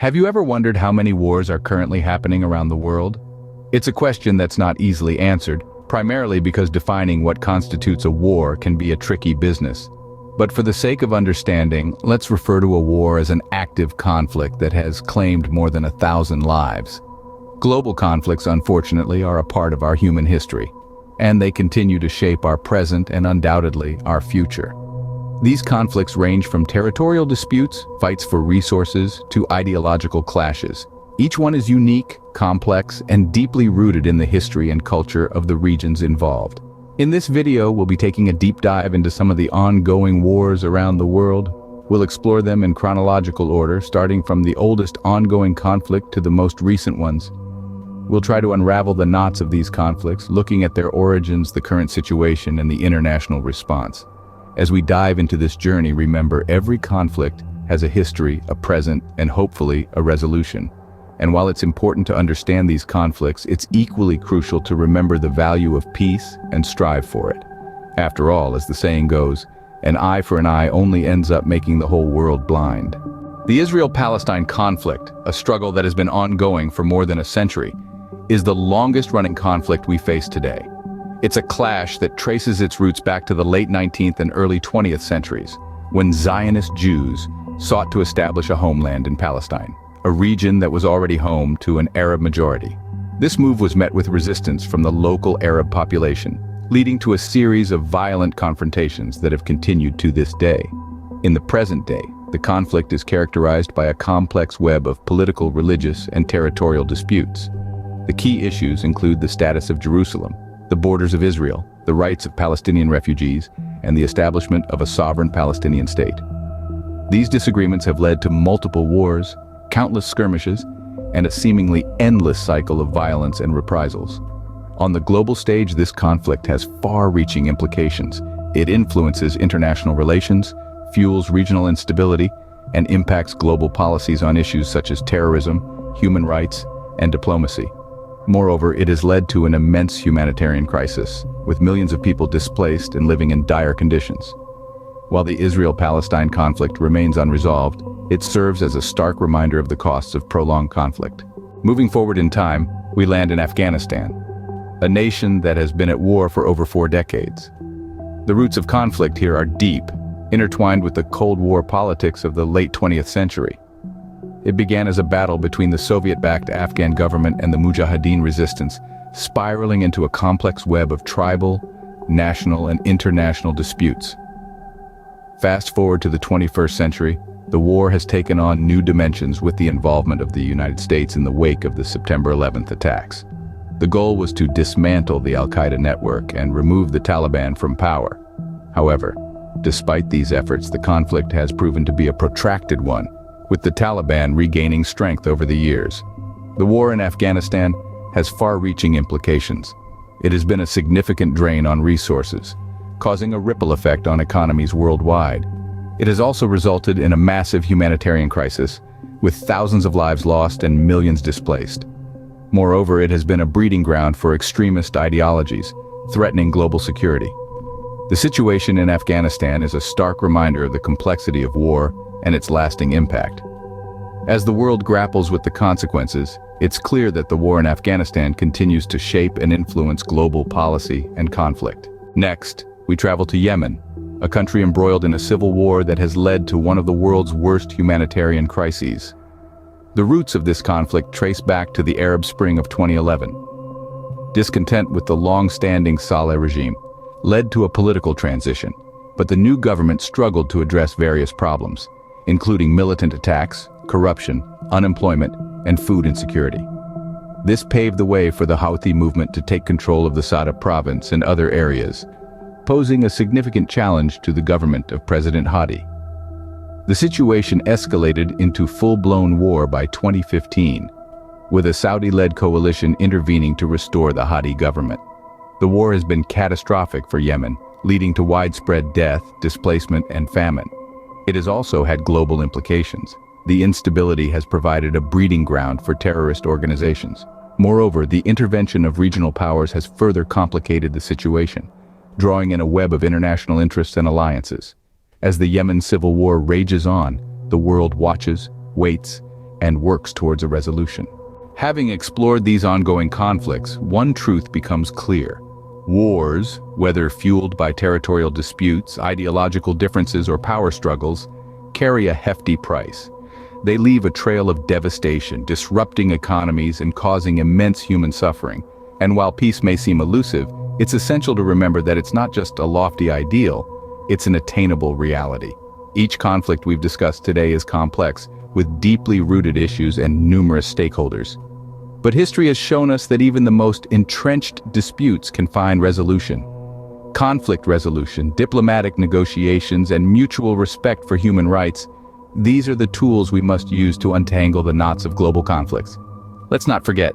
Have you ever wondered how many wars are currently happening around the world? It's a question that's not easily answered, primarily because defining what constitutes a war can be a tricky business. But for the sake of understanding, let's refer to a war as an active conflict that has claimed more than 1,000 lives. Global conflicts, unfortunately, are a part of our human history, and they continue to shape our present and undoubtedly our future. These conflicts range from territorial disputes, fights for resources, to ideological clashes. Each one is unique, complex, and deeply rooted in the history and culture of the regions involved. In this video, we'll be taking a deep dive into some of the ongoing wars around the world. We'll explore them in chronological order, starting from the oldest ongoing conflict to the most recent ones. We'll try to unravel the knots of these conflicts, looking at their origins, the current situation, and the international response. As we dive into this journey, remember, every conflict has a history, a present, and hopefully a resolution. And while it's important to understand these conflicts, it's equally crucial to remember the value of peace and strive for it. After all, as the saying goes, an eye for an eye only ends up making the whole world blind. The Israel-Palestine conflict, a struggle that has been ongoing for more than a century, is the longest-running conflict we face today. It's a clash that traces its roots back to the late 19th and early 20th centuries, when Zionist Jews sought to establish a homeland in Palestine, a region that was already home to an Arab majority. This move was met with resistance from the local Arab population, leading to a series of violent confrontations that have continued to this day. In the present day, the conflict is characterized by a complex web of political, religious, and territorial disputes. The key issues include the status of Jerusalem, the borders of Israel, the rights of Palestinian refugees, and the establishment of a sovereign Palestinian state. These disagreements have led to multiple wars, countless skirmishes, and a seemingly endless cycle of violence and reprisals. On the global stage, this conflict has far-reaching implications. It influences international relations, fuels regional instability, and impacts global policies on issues such as terrorism, human rights, and diplomacy. Moreover, it has led to an immense humanitarian crisis, with millions of people displaced and living in dire conditions. While the Israel-Palestine conflict remains unresolved, it serves as a stark reminder of the costs of prolonged conflict. Moving forward in time, we land in Afghanistan, a nation that has been at war for over 4 decades. The roots of conflict here are deep, intertwined with the Cold War politics of the late 20th century. It began as a battle between the Soviet-backed Afghan government and the Mujahideen resistance, spiraling into a complex web of tribal, national, and international disputes. Fast forward to the 21st century, the war has taken on new dimensions with the involvement of the United States in the wake of the September 11th attacks. The goal was to dismantle the Al-Qaeda network and remove the Taliban from power. However, despite these efforts, the conflict has proven to be a protracted one, with the Taliban regaining strength over the years. The war in Afghanistan has far-reaching implications. It has been a significant drain on resources, causing a ripple effect on economies worldwide. It has also resulted in a massive humanitarian crisis, with thousands of lives lost and millions displaced. Moreover, it has been a breeding ground for extremist ideologies, threatening global security. The situation in Afghanistan is a stark reminder of the complexity of war and its lasting impact. As the world grapples with the consequences, it's clear that the war in Afghanistan continues to shape and influence global policy and conflict. Next, we travel to Yemen, a country embroiled in a civil war that has led to one of the world's worst humanitarian crises. The roots of this conflict trace back to the Arab Spring of 2011. Discontent with the long-standing Saleh regime led to a political transition, but the new government struggled to address various problems, including militant attacks, corruption, unemployment, and food insecurity. This paved the way for the Houthi movement to take control of the Sada province and other areas, posing a significant challenge to the government of President Hadi. The situation escalated into full-blown war by 2015, with a Saudi-led coalition intervening to restore the Hadi government. The war has been catastrophic for Yemen, leading to widespread death, displacement, and famine. It has also had global implications. The instability has provided a breeding ground for terrorist organizations. Moreover, the intervention of regional powers has further complicated the situation, drawing in a web of international interests and alliances. As the Yemen Civil War rages on, the world watches, waits, and works towards a resolution. Having explored these ongoing conflicts, one truth becomes clear. Wars, whether fueled by territorial disputes, ideological differences, or power struggles, carry a hefty price. They leave a trail of devastation, disrupting economies and causing immense human suffering. And while peace may seem elusive, it's essential to remember that it's not just a lofty ideal, it's an attainable reality. Each conflict we've discussed today is complex, with deeply rooted issues and numerous stakeholders. But history has shown us that even the most entrenched disputes can find resolution. Conflict resolution, diplomatic negotiations, and mutual respect for human rights, these are the tools we must use to untangle the knots of global conflicts. Let's not forget,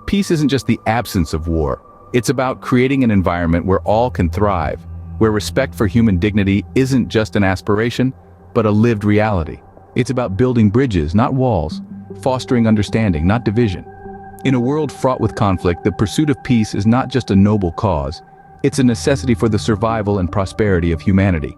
peace isn't just the absence of war. It's about creating an environment where all can thrive, where respect for human dignity isn't just an aspiration, but a lived reality. It's about building bridges, not walls, fostering understanding, not division. In a world fraught with conflict, the pursuit of peace is not just a noble cause, it's a necessity for the survival and prosperity of humanity.